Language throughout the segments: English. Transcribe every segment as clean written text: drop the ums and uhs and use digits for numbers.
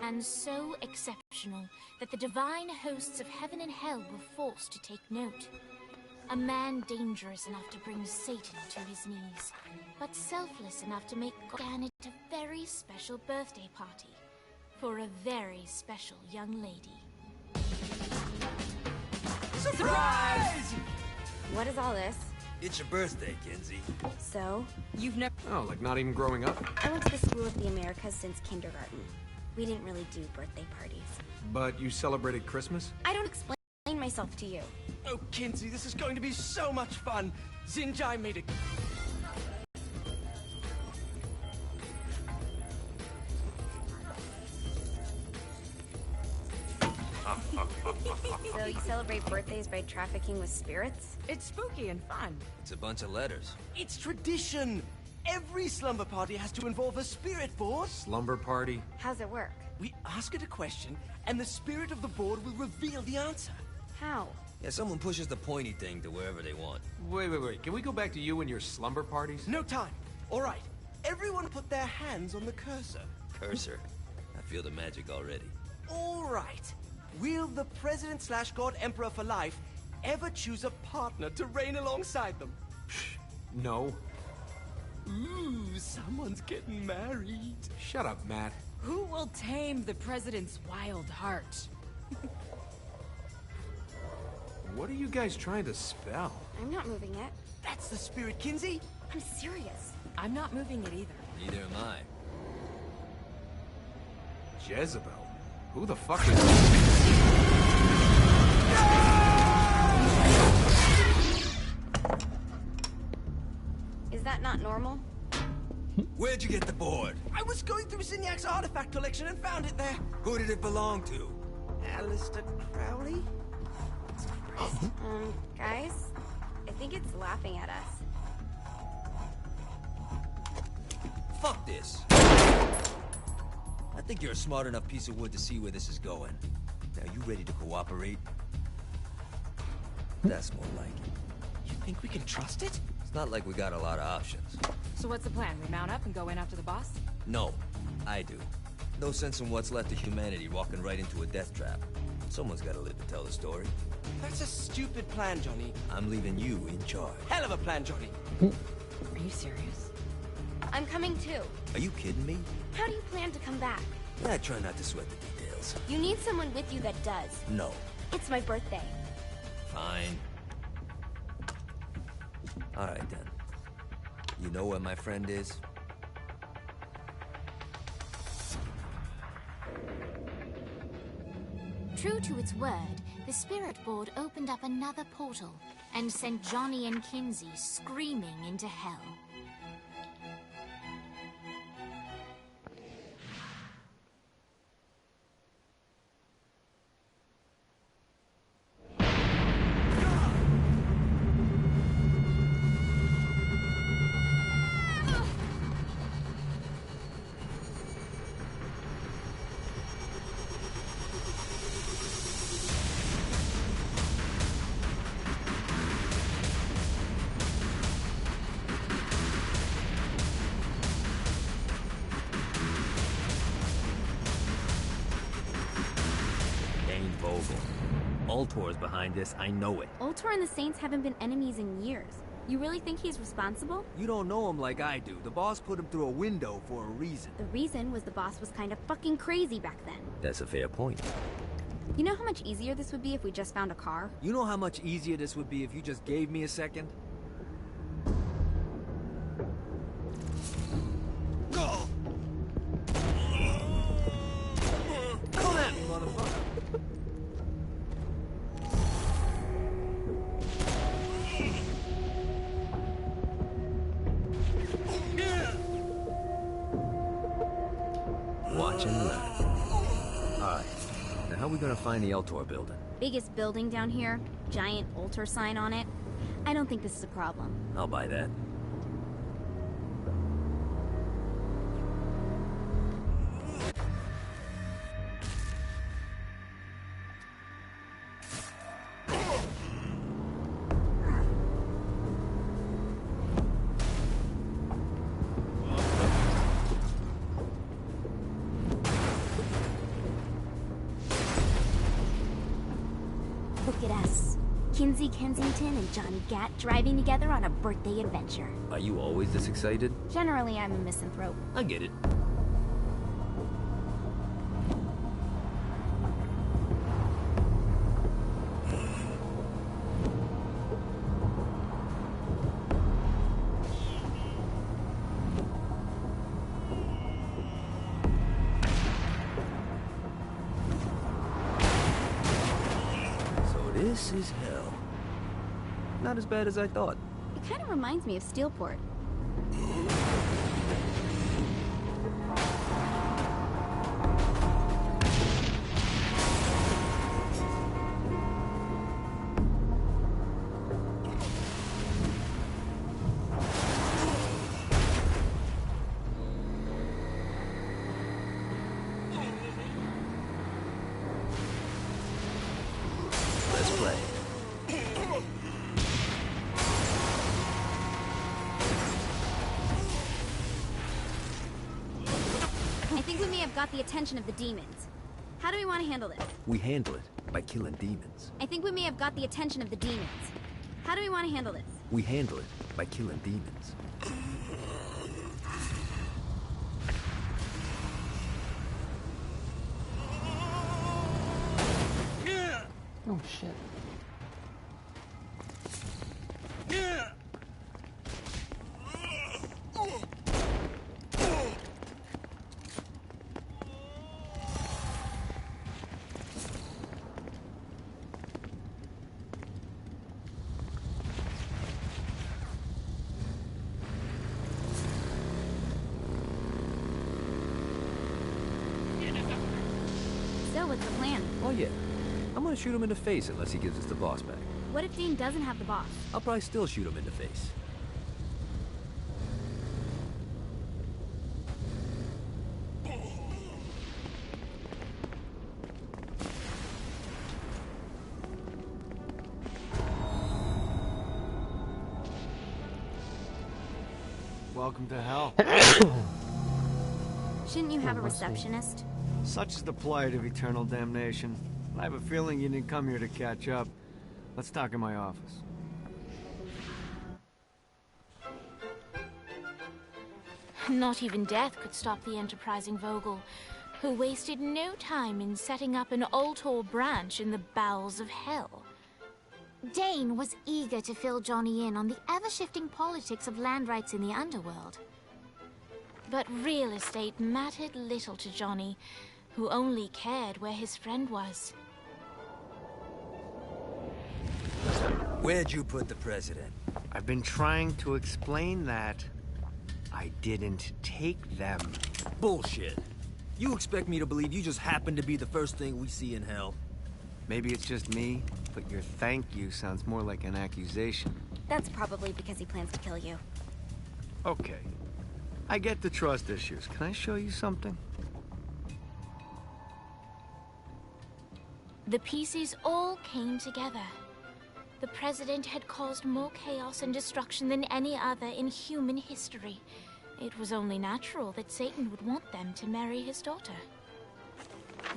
and so exceptional that the divine hosts of heaven and hell were forced to take note. A man dangerous enough to bring Satan to his knees, but selfless enough to make God organize a very special birthday party for a very special young lady. Surprise! What is all this? It's your birthday, Kinsey. So? You've never... Oh, like not even growing up? I went to the School of the Americas since kindergarten. We didn't really do birthday parties. But you celebrated Christmas? I don't explain myself to you. Oh, Kinsey, this is going to be so much fun. Zinjai made it... So you celebrate birthdays by trafficking with spirits? It's spooky and fun. It's a bunch of letters. It's tradition. Every slumber party has to involve a spirit board. Slumber party? How's it work? We ask it a question, and the spirit of the board will reveal the answer. How? Yeah, someone pushes the pointy thing to wherever they want. Wait. Can we go back to you and your slumber parties? No time. All right. Everyone put their hands on the cursor. Cursor. I feel the magic already. All right. Will the President/God Emperor for life ever choose a partner to reign alongside them? No. Ooh, someone's getting married. Shut up, Matt. Who will tame the president's wild heart? What are you guys trying to spell? I'm not moving it. That's the spirit, Kinsey. I'm serious. I'm not moving it either. Neither am I. Jezebel? Who the fuck is... Is that not normal? Where'd you get the board? I was going through Zinyak's artifact collection and found it there. Who did it belong to? Alistair Crowley? Guys? I think it's laughing at us. Fuck this. I think you're a smart enough piece of wood to see where this is going. Now, you ready to cooperate? That's more like it. You think we can trust it? It's not like we got a lot of options. So what's the plan? We mount up and go in after the boss? No, I do. No sense in what's left of humanity walking right into a death trap. Someone's gotta live to tell the story. That's a stupid plan, Johnny. I'm leaving you in charge. Hell of a plan, Johnny. Are you serious? I'm coming too. Are you kidding me? How do you plan to come back? I try not to sweat the details. You need someone with you that does. No. It's my birthday. Fine. Alright then. You know where my friend is? True to its word, the spirit board opened up another portal and sent Johnny and Kinsey screaming into hell. Ultor's behind this, I know it. Ultor and the Saints haven't been enemies in years. You really think he's responsible? You don't know him like I do. The boss put him through a window for a reason. The reason was the boss was kind of fucking crazy back then. That's a fair point. You know how much easier this would be if we just found a car? You know how much easier this would be if you just gave me a second? Go! Come at me, motherfucker! Watch and learn. Alright. Now how are we gonna find the Ultor building? Biggest building down here, giant Ultor sign on it. I don't think this is a problem. I'll buy that. Kinsey Kensington and Johnny Gat driving together on a birthday adventure. Are you always this excited? Generally, I'm a misanthrope. I get it. This is hell. Not as bad as I thought. It kind of reminds me of Steelport. Got the attention of the demons. How do we want to handle this? We handle it by killing demons. I think we may have got the attention of the demons. How do we want to handle this? We handle it by killing demons. Oh shit. So, what's the plan? Oh yeah. I'm gonna shoot him in the face unless he gives us the boss back. What if Dane doesn't have the boss? I'll probably still shoot him in the face. Welcome to hell. Shouldn't you have a receptionist? Such is the plight of eternal damnation. I have a feeling you didn't come here to catch up. Let's talk in my office. Not even death could stop the enterprising Vogel, who wasted no time in setting up an Ultor branch in the bowels of hell. Dane was eager to fill Johnny in on the ever-shifting politics of land rights in the underworld. But real estate mattered little to Johnny, who only cared where his friend was. Where'd you put the president? I've been trying to explain that. I didn't take them. Bullshit. You expect me to believe you just happened to be the first thing we see in hell? Maybe it's just me, but your thank you sounds more like an accusation. That's probably because he plans to kill you. Okay. I get the trust issues. Can I show you something? The pieces all came together. The president had caused more chaos and destruction than any other in human history. It was only natural that Satan would want them to marry his daughter.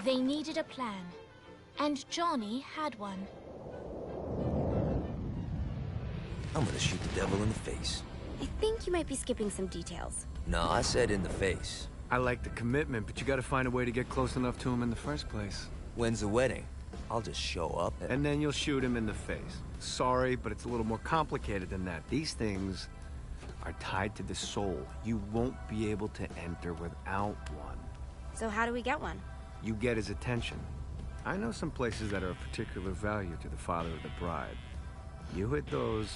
They needed a plan, and Johnny had one. I'm gonna shoot the devil in the face. I think you might be skipping some details. No, I said in the face. I like the commitment, but you gotta find a way to get close enough to him in the first place. When's the wedding? I'll just show up and then you'll shoot him in the face. Sorry, but it's a little more complicated than that. These things are tied to the soul. You won't be able to enter without one. So how do we get one? You get his attention. I know some places that are of particular value to the father of the bride. You hit those,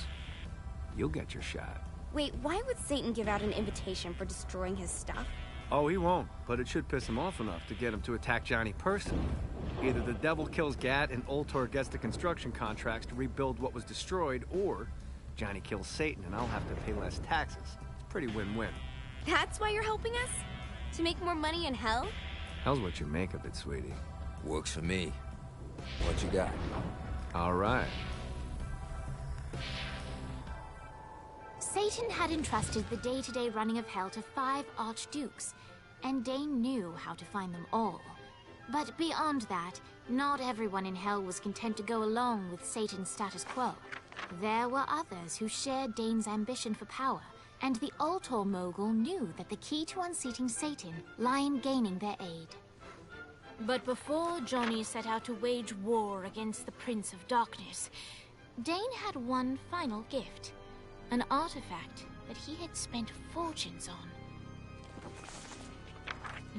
you'll get your shot. Wait, why would Satan give out an invitation for destroying his stuff? Oh, he won't, but it should piss him off enough to get him to attack Johnny personally. Either the devil kills Gat and Ultor gets the construction contracts to rebuild what was destroyed, or Johnny kills Satan and I'll have to pay less taxes. It's pretty win-win. That's why you're helping us? To make more money in hell? Hell's what you make of it, sweetie. Works for me. What you got? All right. Satan had entrusted the day-to-day running of hell to 5 archdukes, and Dane knew how to find them all. But beyond that, Not everyone in Hell was content to go along with Satan's status quo. There were others who shared Dane's ambition for power, and the Ultor Mogul knew that the key to unseating Satan lay in gaining their aid. But before Johnny set out to wage war against the Prince of Darkness, Dane had one final gift, an artifact that he had spent fortunes on.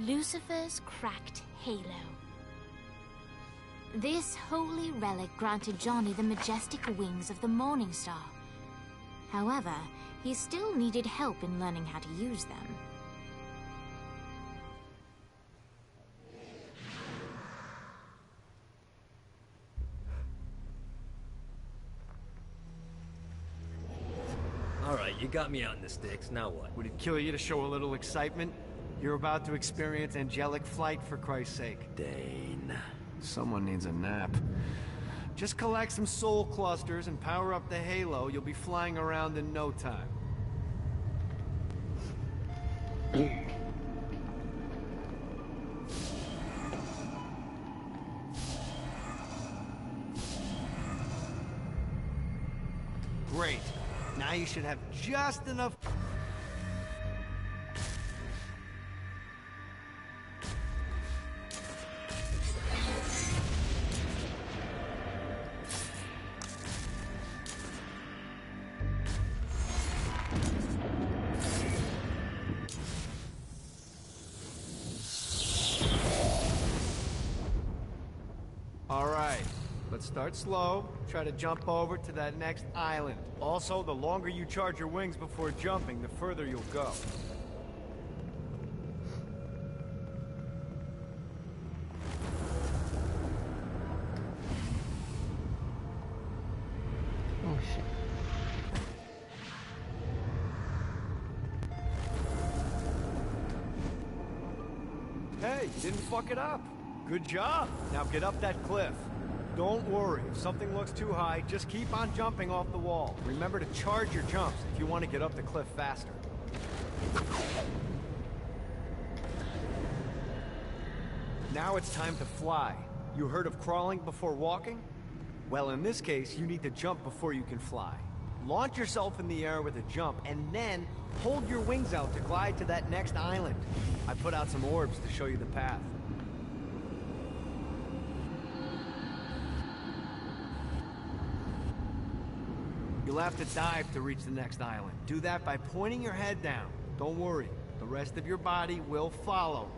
Lucifer's cracked halo. This holy relic granted Johnny the majestic wings of the Morning Star. However, he still needed help in learning how to use them. Alright, you got me out in the sticks, now what? Would it kill you to show a little excitement? You're about to experience angelic flight, for Christ's sake. Dane. Someone needs a nap. Just collect some soul clusters and power up the halo. You'll be flying around in no time. Great. Now you should have just enough... Start slow, try to jump over to that next island. Also, the longer you charge your wings before jumping, the further you'll go. Oh shit. Hey, you didn't fuck it up. Good job. Now get up that cliff. Don't worry, if something looks too high, just keep on jumping off the wall. Remember to charge your jumps if you want to get up the cliff faster. Now it's time to fly. You heard of crawling before walking? Well, in this case, you need to jump before you can fly. Launch yourself in the air with a jump, and then hold your wings out to glide to that next island. I put out some orbs to show you the path. You'll have to dive to reach the next island. Do that by pointing your head down. Don't worry, the rest of your body will follow.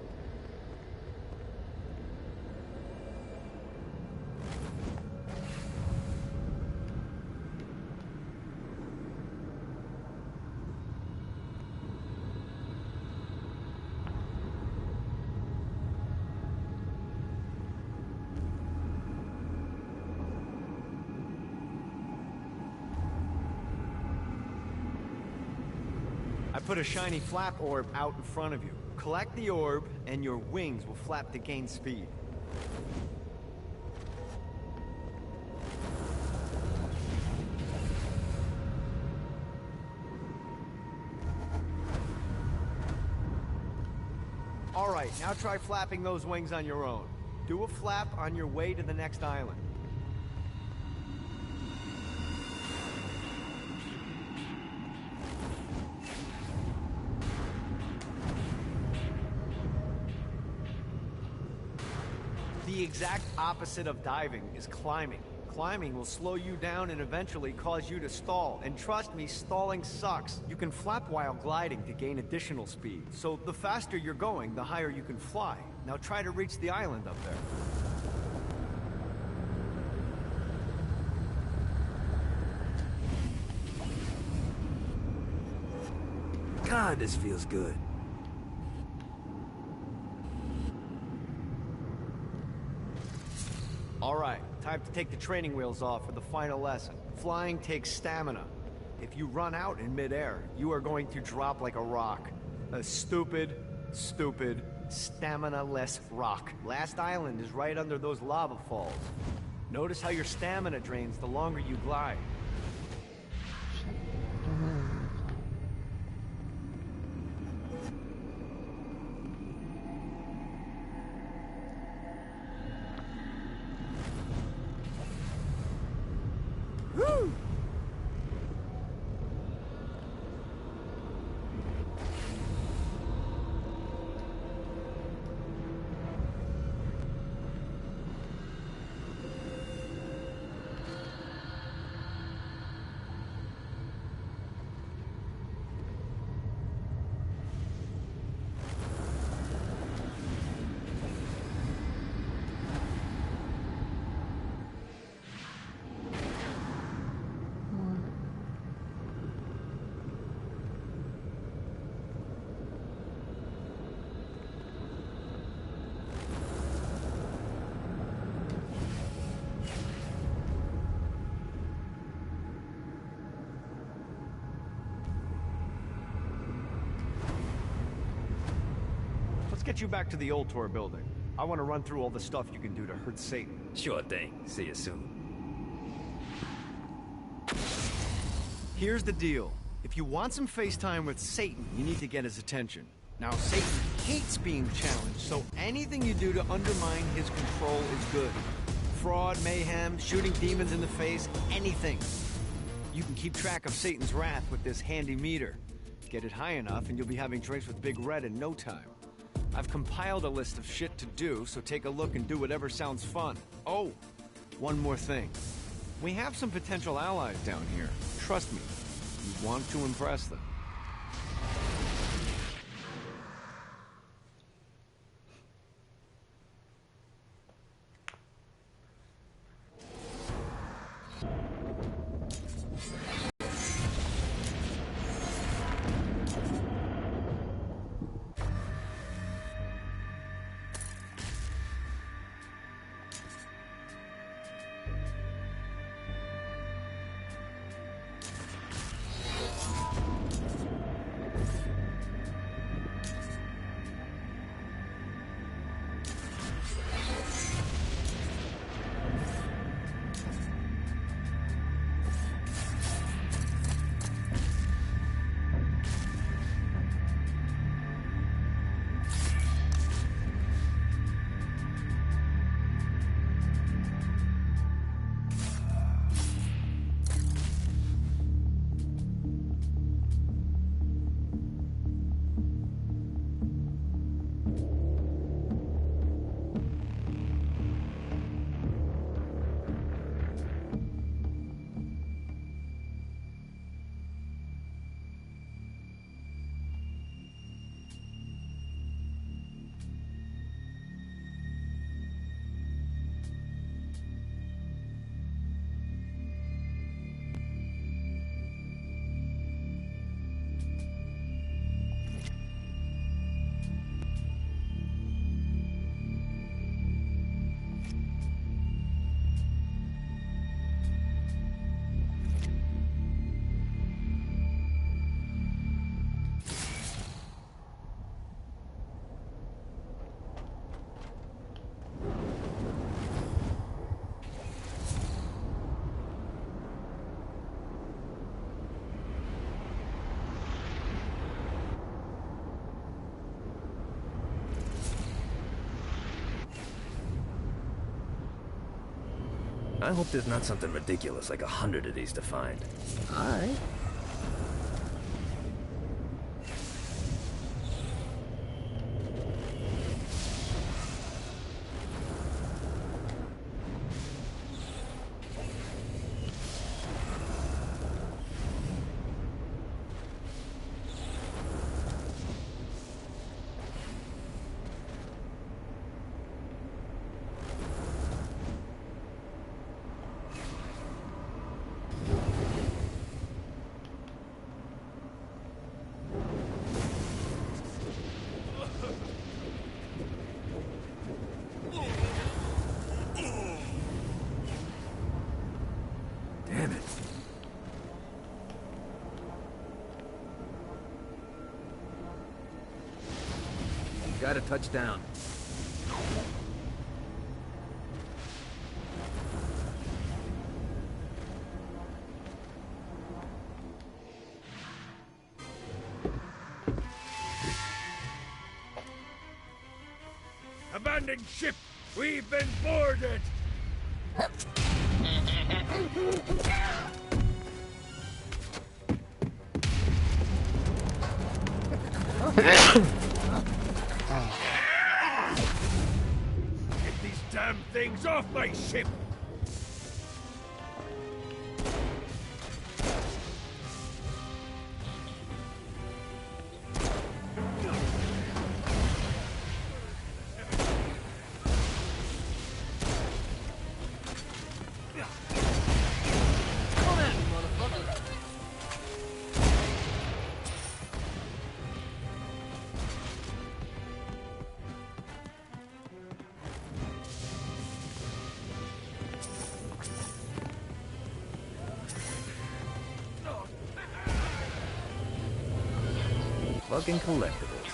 I put a shiny flap orb out in front of you. Collect the orb, and your wings will flap to gain speed. Alright, now try flapping those wings on your own. Do a flap on your way to the next island. The exact opposite of diving is climbing. Climbing will slow you down and eventually cause you to stall. And trust me, stalling sucks. You can flap while gliding to gain additional speed. So the faster you're going, the higher you can fly. Now try to reach the island up there. God, this feels good. Alright, time to take the training wheels off for the final lesson. Flying takes stamina. If you run out in midair, you are going to drop like a rock. A stupid, stamina-less rock. Last island is right under those lava falls. Notice how your stamina drains the longer you glide. get you back to the Ultor building. I want to run through all the stuff you can do to hurt Satan. Sure thing. See you soon. Here's the deal. If you want some FaceTime with Satan, you need to get his attention. Now, Satan hates being challenged, so anything you do to undermine his control is good. Fraud, mayhem, shooting demons in the face, anything. You can keep track of Satan's wrath with this handy meter. Get it high enough and you'll be having drinks with Big Red in no time. I've compiled a list of shit to do, so take a look and do whatever sounds fun. Oh, one more thing. We have some potential allies down here. Trust me, you want to impress them. I hope there's not something ridiculous like 100 of these to find. Alright. Damn it. Gotta touch down. Abandoned ship! We've been boarded! Get these damn things off my ship! Fucking collectibles.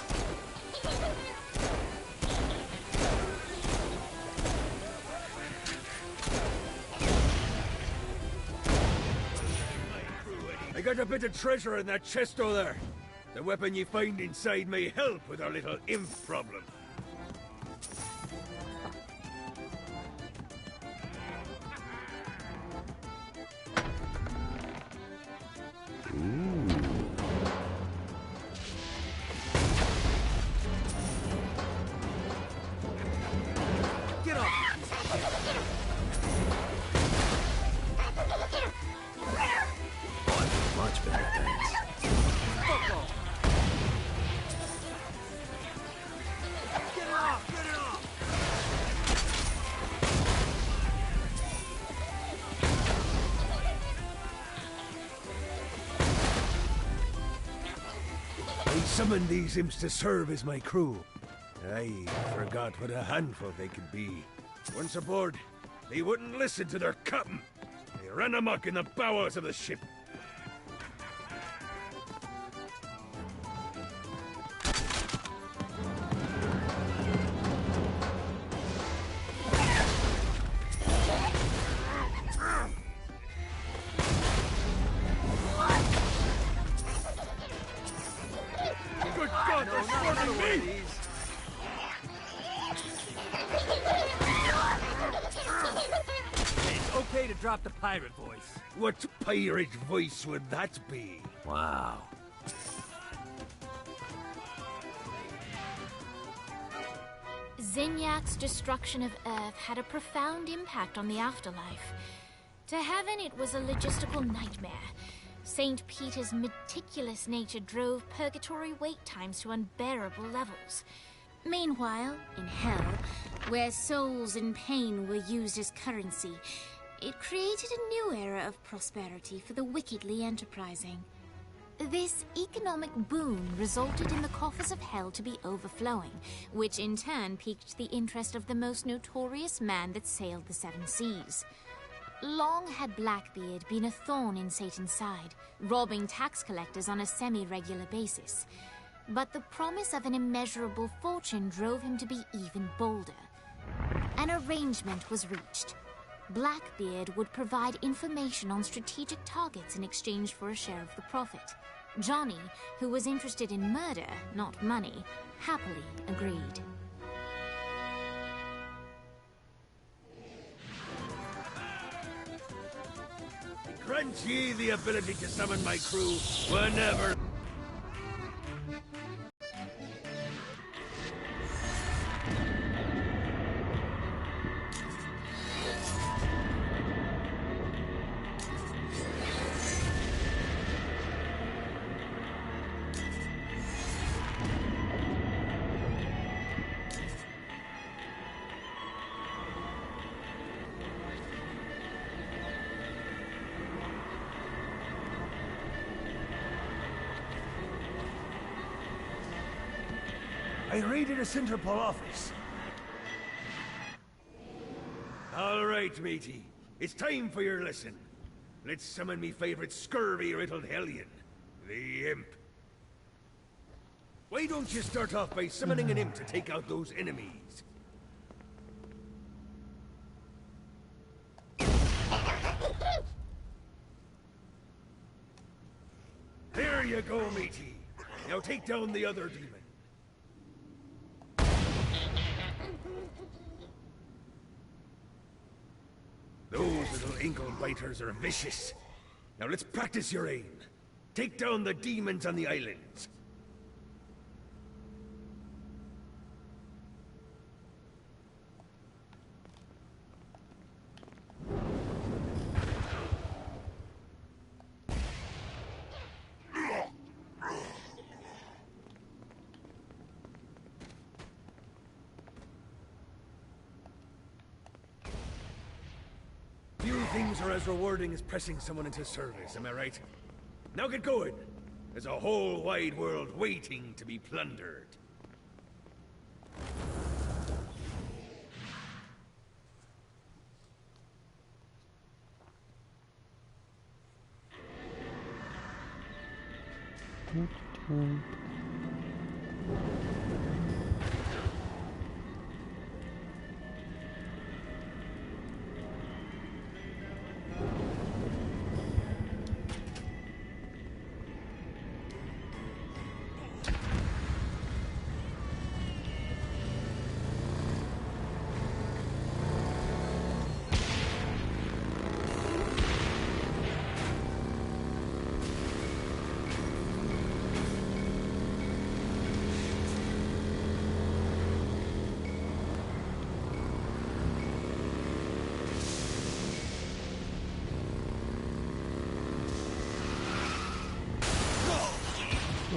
got a bit of treasure in that chest over there. The weapon you find inside may help with our little imp problem. Get up! Much better, thanks. Get it off! Get it off! I summoned these imps to serve as my crew. I forgot what a handful they could be. Once aboard, they wouldn't listen to their captain. They ran amok in the bowels of the ship. Good God, they're swarming me! It's okay to drop the pirate voice. What pirate voice would that be? Wow. Zinyak's destruction of Earth had a profound impact on the afterlife. To Heaven, it was a logistical nightmare. St. Peter's meticulous nature drove purgatory wait times to unbearable levels. Meanwhile, in Hell, where souls in pain were used as currency, it created a new era of prosperity for the wickedly enterprising. This economic boon resulted in the coffers of Hell to be overflowing, which in turn piqued the interest of the most notorious man that sailed the seven seas. Long had Blackbeard been a thorn in Satan's side, robbing tax collectors on a semi-regular basis. But the promise of an immeasurable fortune drove him to be even bolder. An arrangement was reached. Blackbeard would provide information on strategic targets in exchange for a share of the profit. Johnny, who was interested in murder, not money, happily agreed. Grant ye the ability to summon my crew whenever... I raided a Sinterpol office. All right, matey. It's time for your lesson. Let's summon me favorite scurvy-riddled hellion, the Imp. Why don't you start off by summoning an imp to take out those enemies? There you go, matey. Now take down the other demon. Those little inkle biters are vicious. Now let's practice your aim. Take down the demons on the islands. Few things are as rewarding as pressing someone into service, am I right? Now get going. There's a whole wide world waiting to be plundered.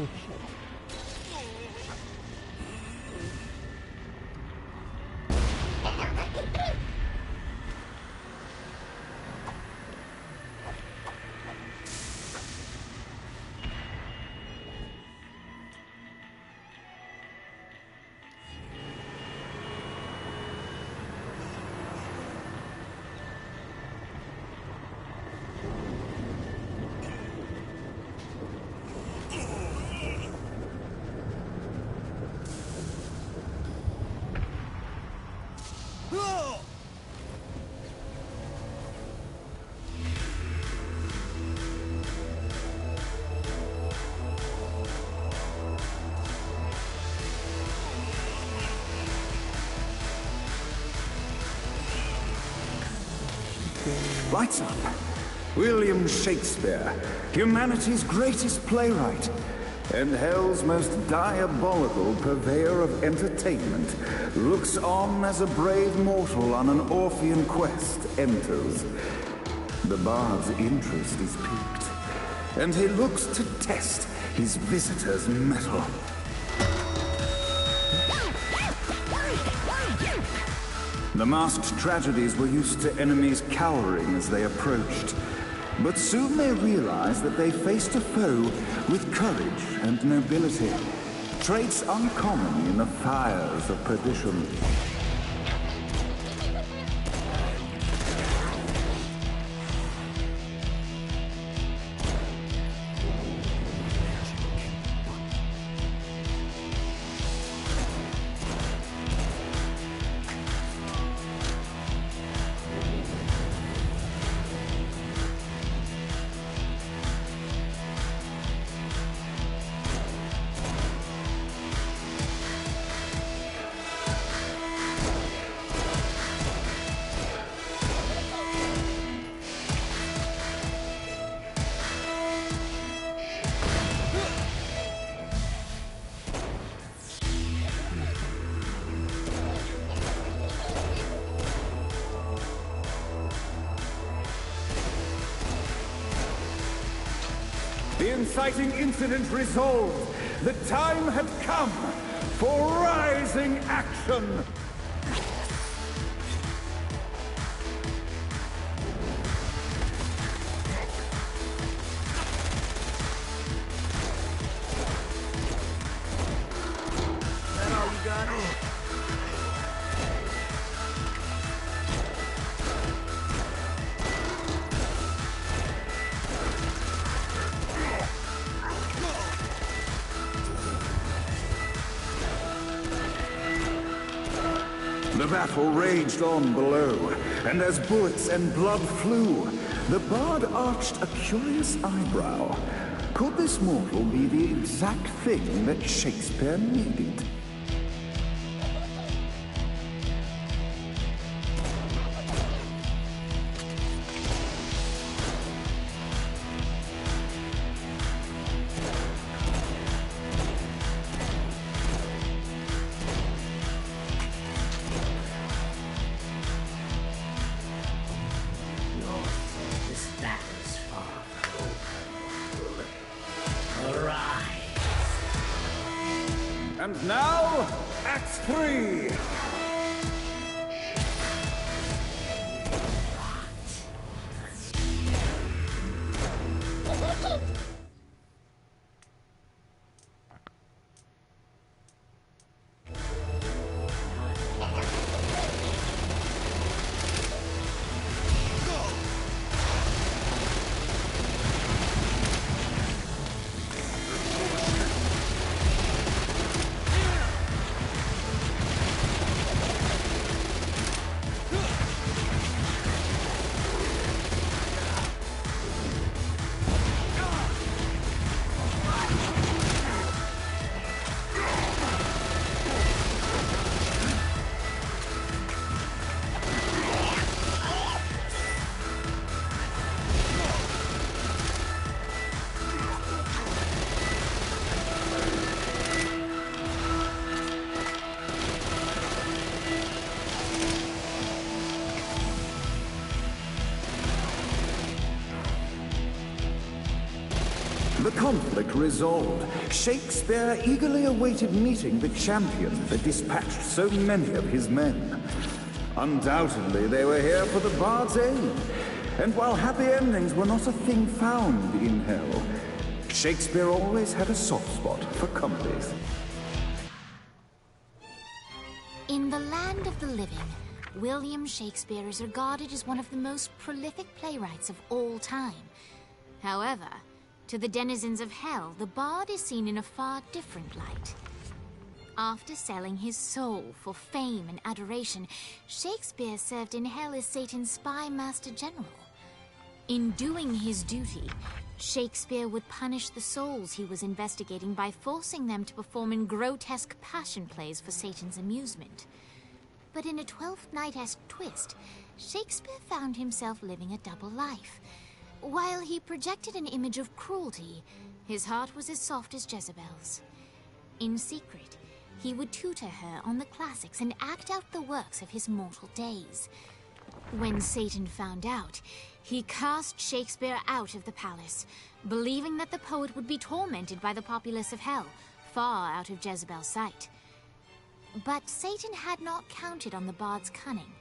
Oh shit. Lights up. William Shakespeare, humanity's greatest playwright, and hell's most diabolical purveyor of entertainment, looks on as a brave mortal on an Orphean quest enters. The bard's interest is piqued, and he looks to test his visitor's mettle. The masked tragedies were used to enemies cowering as they approached. But soon they realized that they faced a foe with courage and nobility, traits uncommon in the fires of perdition. The inciting incident resolved. The time had come for rising action. That all you got? The battle raged on below, and as bullets and blood flew, the bard arched a curious eyebrow. Could this mortal be the exact thing that Shakespeare needed? And now, Act 3! the conflict resolved, Shakespeare eagerly awaited meeting the champion that dispatched so many of his men. Undoubtedly, they were here for the Bard's aid. And while happy endings were not a thing found in hell, Shakespeare always had a soft spot for comedies. In the land of the living, William Shakespeare is regarded as one of the most prolific playwrights of all time. However, to the denizens of hell, the bard is seen in a far different light. After selling his soul for fame and adoration, Shakespeare served in hell as Satan's spy master general. In doing his duty, Shakespeare would punish the souls he was investigating by forcing them to perform in grotesque passion plays for Satan's amusement. But in a Twelfth Night-esque twist, Shakespeare found himself living a double life. While he projected an image of cruelty, his heart was as soft as Jezebel's. In secret, he would tutor her on the classics and act out the works of his mortal days. When Satan found out, he cast Shakespeare out of the palace, believing that the poet would be tormented by the populace of hell, far out of Jezebel's sight. But Satan had not counted on the bard's cunning.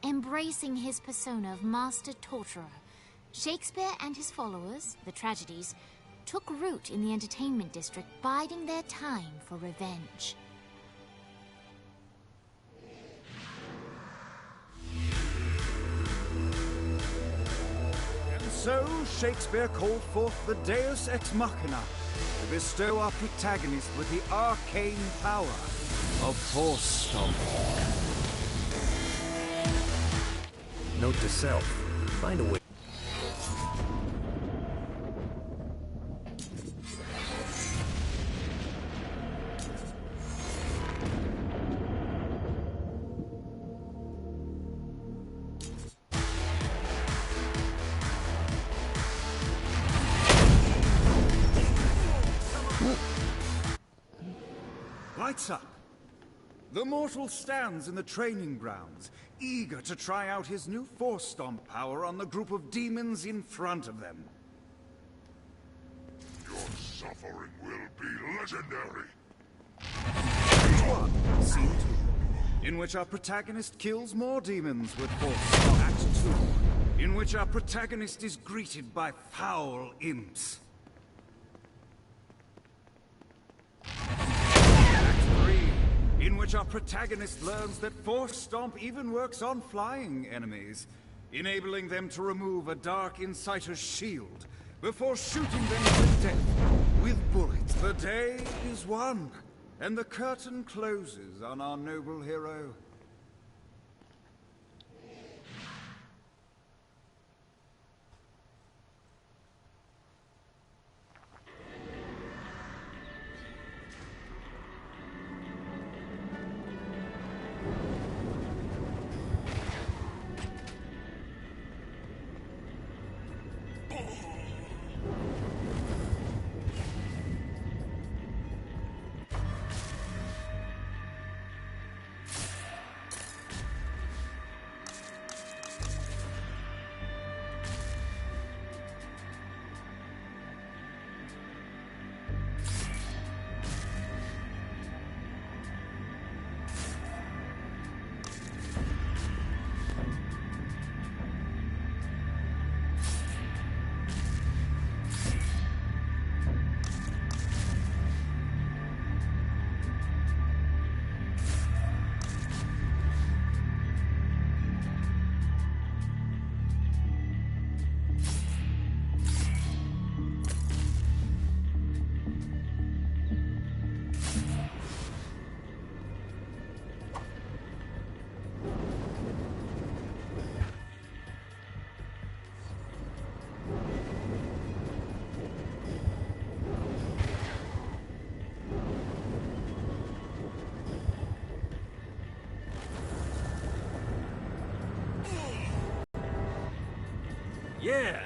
Embracing his persona of master torturer, Shakespeare and his followers, the tragedies, took root in the entertainment district, biding their time for revenge. And so Shakespeare called forth the Deus Ex Machina to bestow our protagonist with the arcane power of Force Stomp. Note to self, find a way. Lights up. The mortal stands in the training grounds, eager to try out his new Force Stomp power on the group of demons in front of them. Your suffering will be legendary. Act 1, Scene 2, in which our protagonist kills more demons with Force Stomp. Act 2, in which our protagonist is greeted by foul imps. In which our protagonist learns that Force Stomp even works on flying enemies, enabling them to remove a Dark Inciter's shield before shooting them to death with bullets. The day is won, and the curtain closes on our noble hero. Yeah!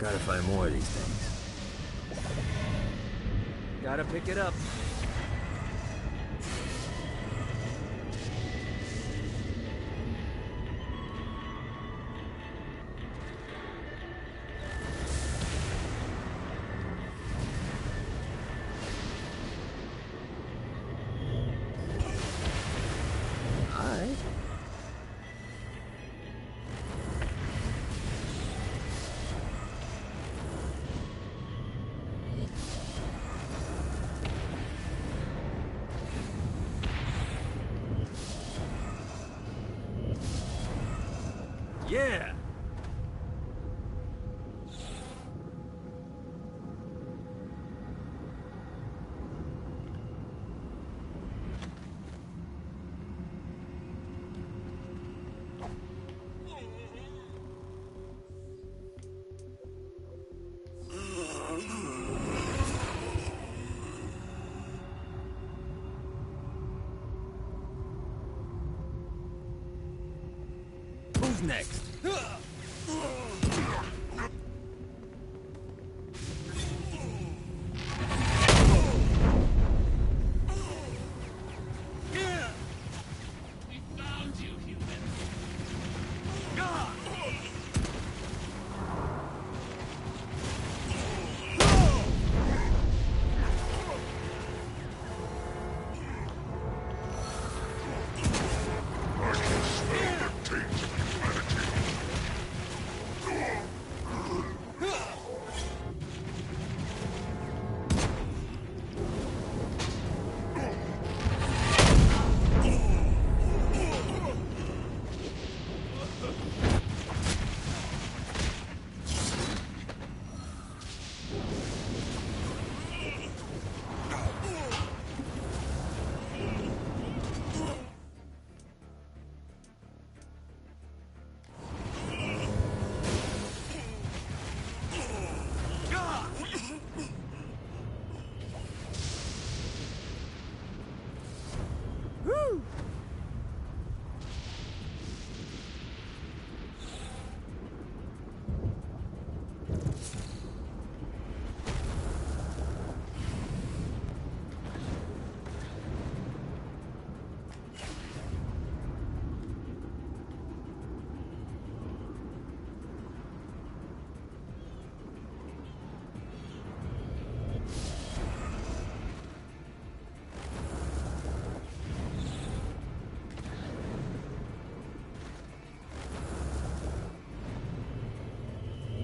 Gotta find more of these things. Gotta pick it up. Yeah! Who's next?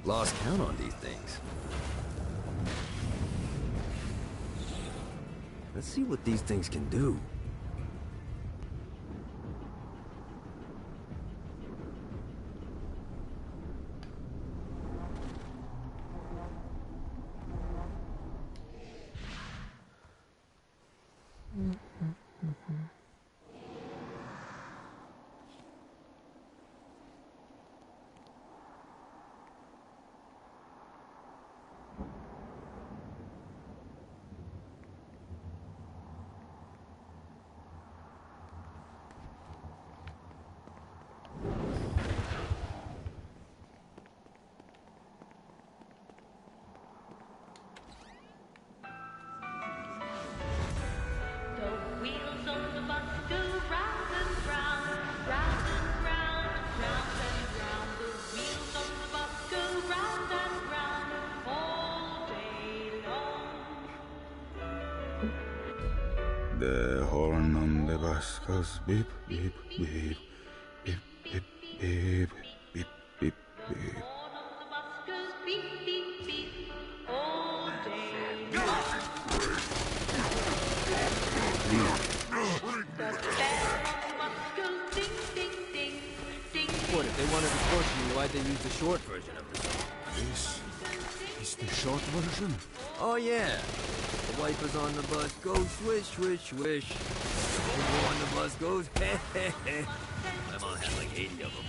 Lost count on these things. Let's see what these things can do. The horn on the bus goes beep, beep, beep, beep, beep, beep, beep, beep, beep. What, if they wanted to torture you, why'd they use the short version of the song? This is the short version? Oh yeah. The wipers on the bus go swish, swish, swish. The people on the bus goes heh, heh, heh. My mom had like 80 of them.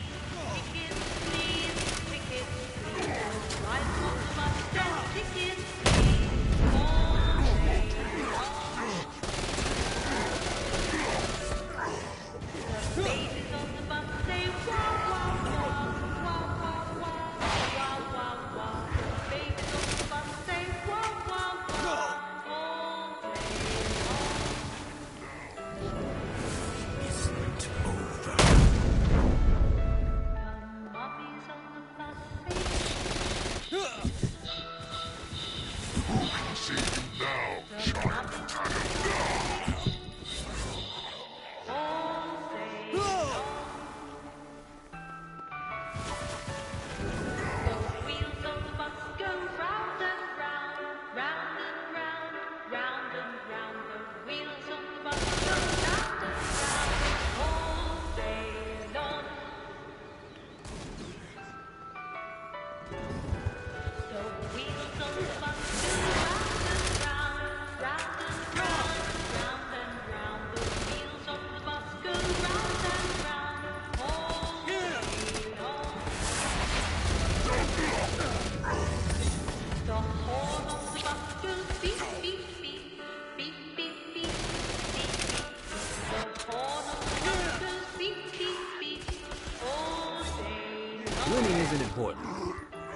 Winning isn't important.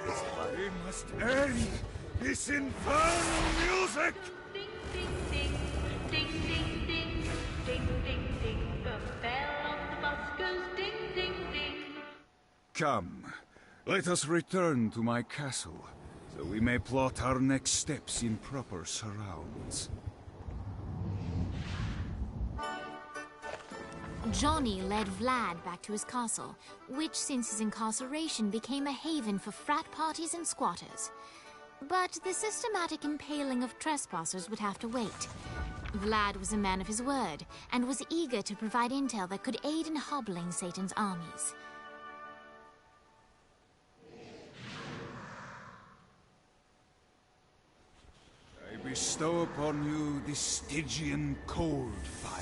It's the We must end this infernal music! Ding, ding, ding. Ding, ding, ding. Ding, ding, ding. The bell on the bus goes ding, ding, ding. Come, let us return to my castle, so we may plot our next steps in proper surrounds. Johnny led Vlad back to his castle, which since his incarceration became a haven for frat parties and squatters. But the systematic impaling of trespassers would have to wait. Vlad was a man of his word, and was eager to provide intel that could aid in hobbling Satan's armies. I bestow upon you the Stygian cold fire.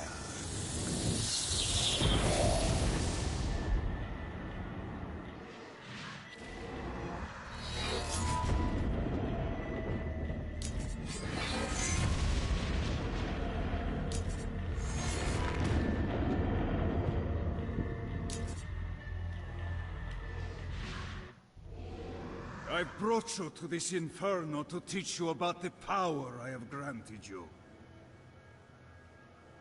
I brought you to this inferno to teach you about the power I have granted you.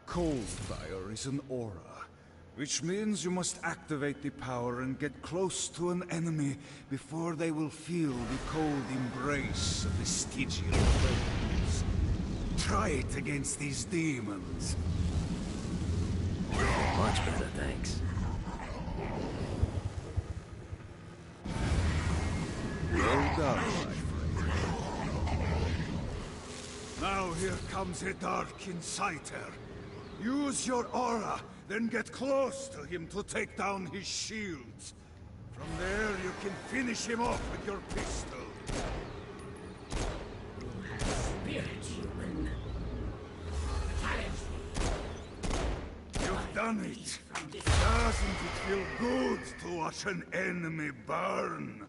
Cold fire is an aura, which means you must activate the power and get close to an enemy before they will feel the cold embrace of the Stygian flames. Try it against these demons. Much better, thanks. Well done, my friend. Now here comes a Dark Inciter. Use your aura, then get close to him to take down his shields. From there, you can finish him off with your pistol. Spirit human. You've done it. Doesn't it feel good to watch an enemy burn?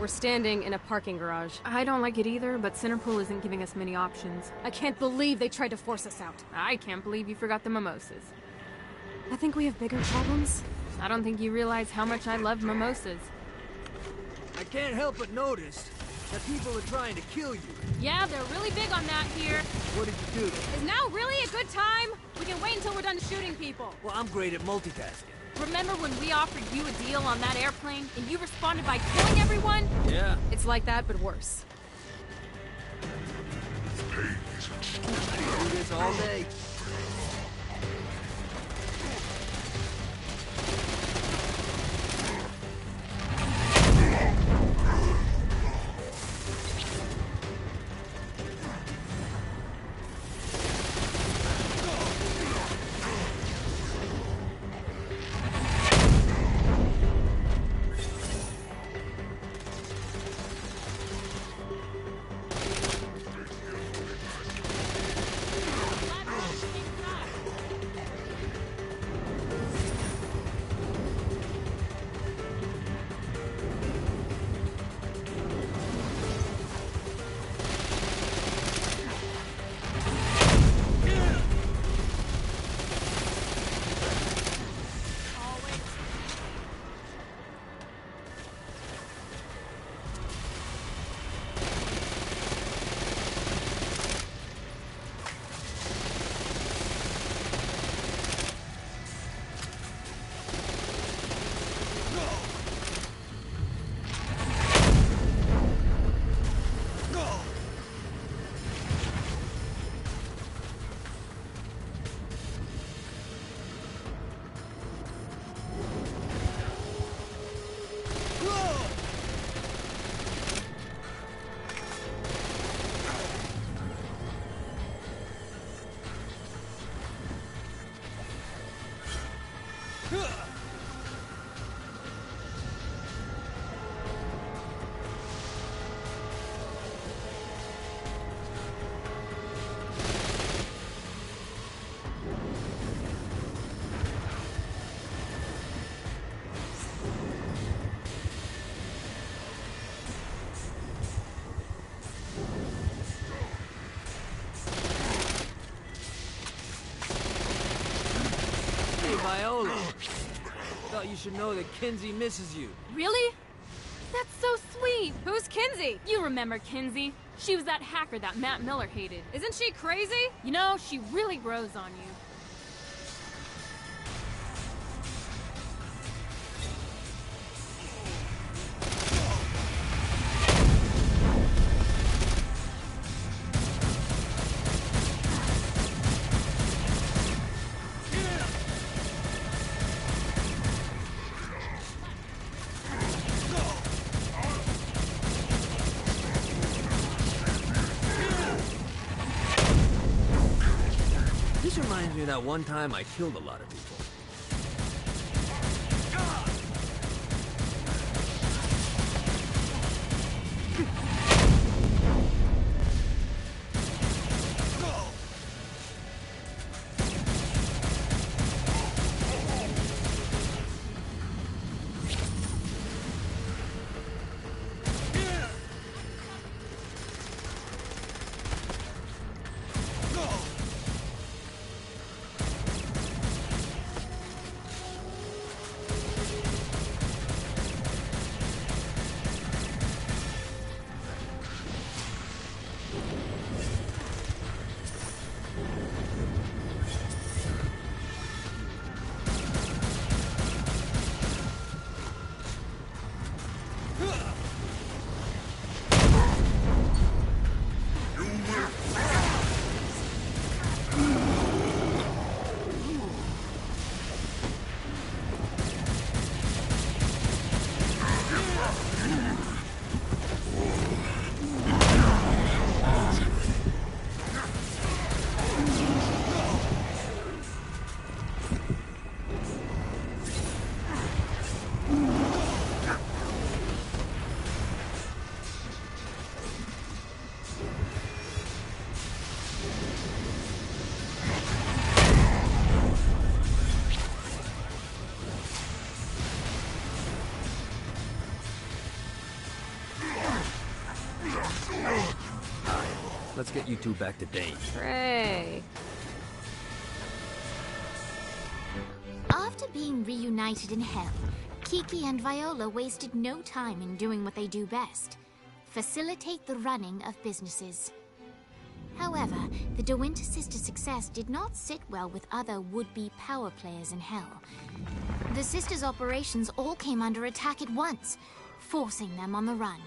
We're standing in a parking garage. I don't like it either, but Centerpool isn't giving us many options. I can't believe they tried to force us out. I can't believe you forgot the mimosas. I think we have bigger problems. I don't think you realize how much I love mimosas. I can't help but notice that people are trying to kill you. Yeah, they're really big on that here. What did you do? Is now really a good time? We can wait until we're done shooting people. Well, I'm great at multitasking. Remember when we offered you a deal on that airplane, and you responded by killing everyone? Yeah. It's like that, but worse. Do this all day. Viola. Thought you should know that Kinzie misses you. Really? That's so sweet. Who's Kinzie? You remember Kinzie. She was that hacker that Matt Miller hated. Isn't she crazy? You know, she really grows on you. This reminds me of that one time I killed a lot of people. Let's get you two back to Dane. Hooray. After being reunited in Hell, Kiki and Viola wasted no time in doing what they do best: facilitate the running of businesses. However, the De Winter sisters' success did not sit well with other would-be power players in Hell. The sisters' operations all came under attack at once, forcing them on the run.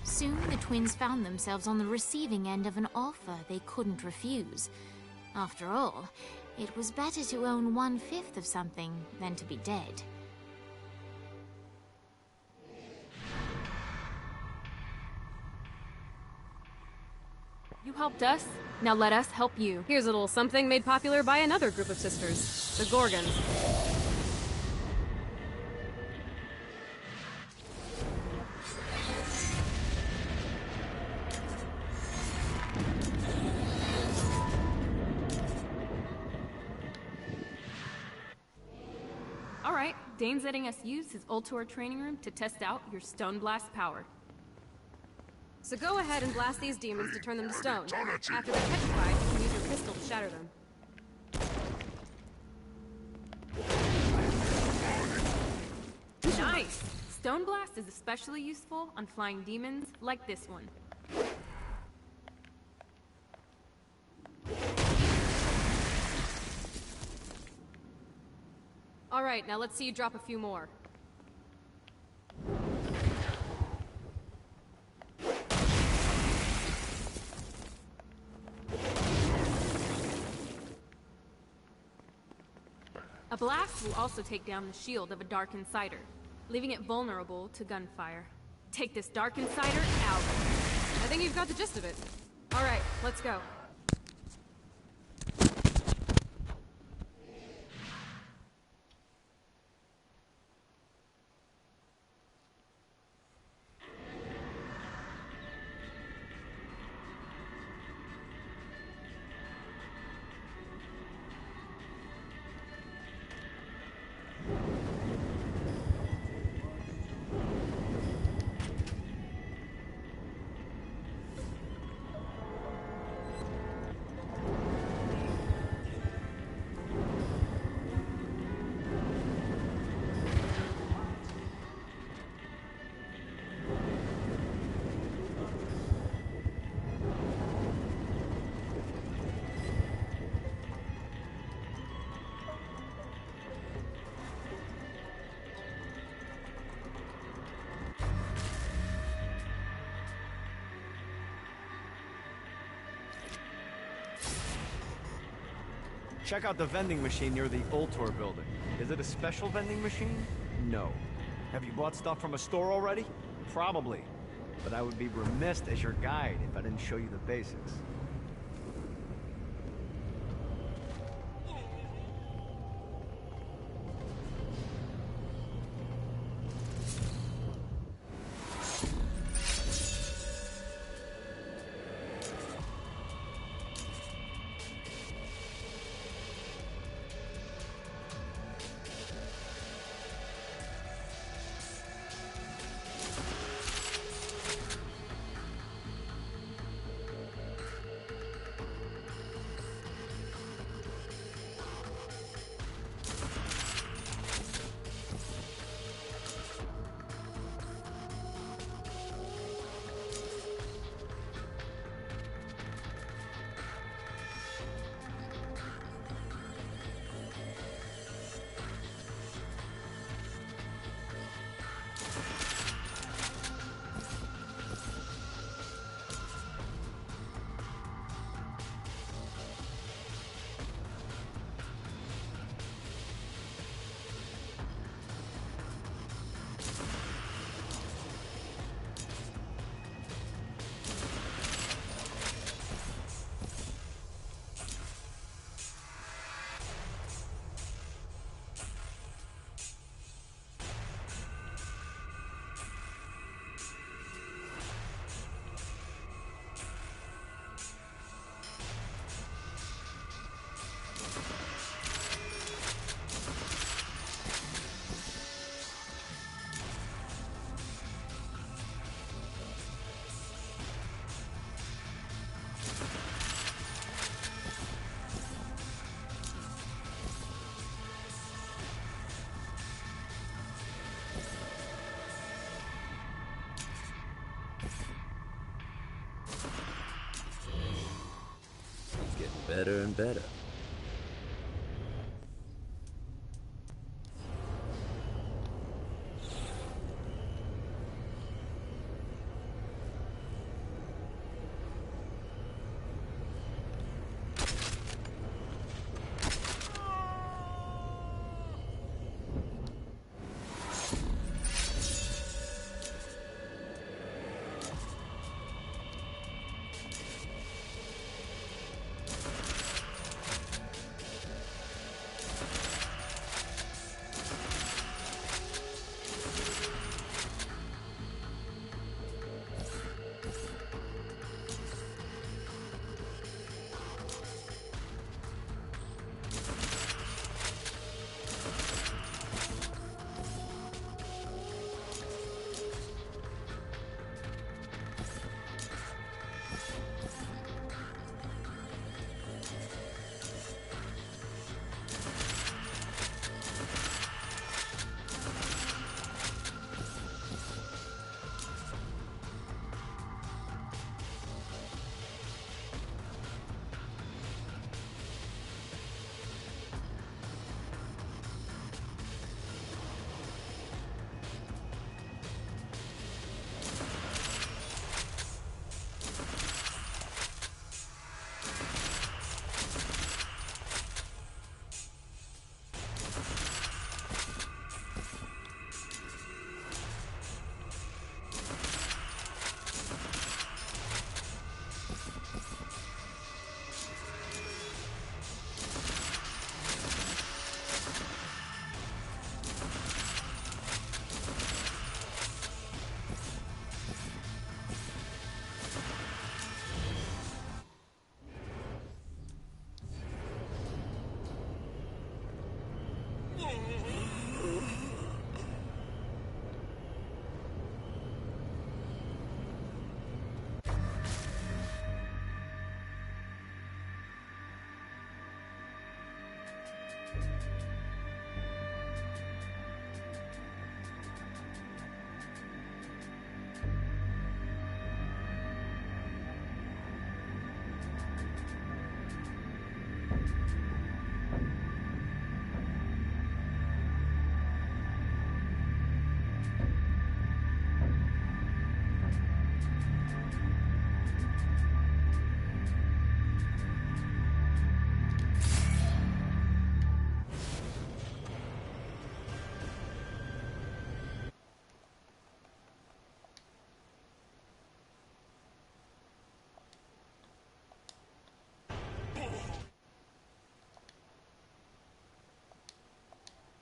Soon, the twins found themselves on the receiving end of an offer they couldn't refuse. After all, it was better to own 1/5 of something than to be dead. You helped us, now let us help you. Here's a little something made popular by another group of sisters, the Gorgons. Alright, Dane's letting us use his Ultor training room to test out your Stone Blast power. So go ahead and blast these demons to turn them to stone. After they're petrified, you can use your pistol to shatter them. Nice! Stone Blast is especially useful on flying demons like this one. Alright, now let's see you drop a few more. A blast will also take down the shield of a Dark Insider, leaving it vulnerable to gunfire. Take this Dark Insider out. I think you've got the gist of it. Alright, let's go. Check out the vending machine near the Ultor building. Is it a special vending machine? No. Have you bought stuff from a store already? Probably. But I would be remiss as your guide if I didn't show you the basics. better and better.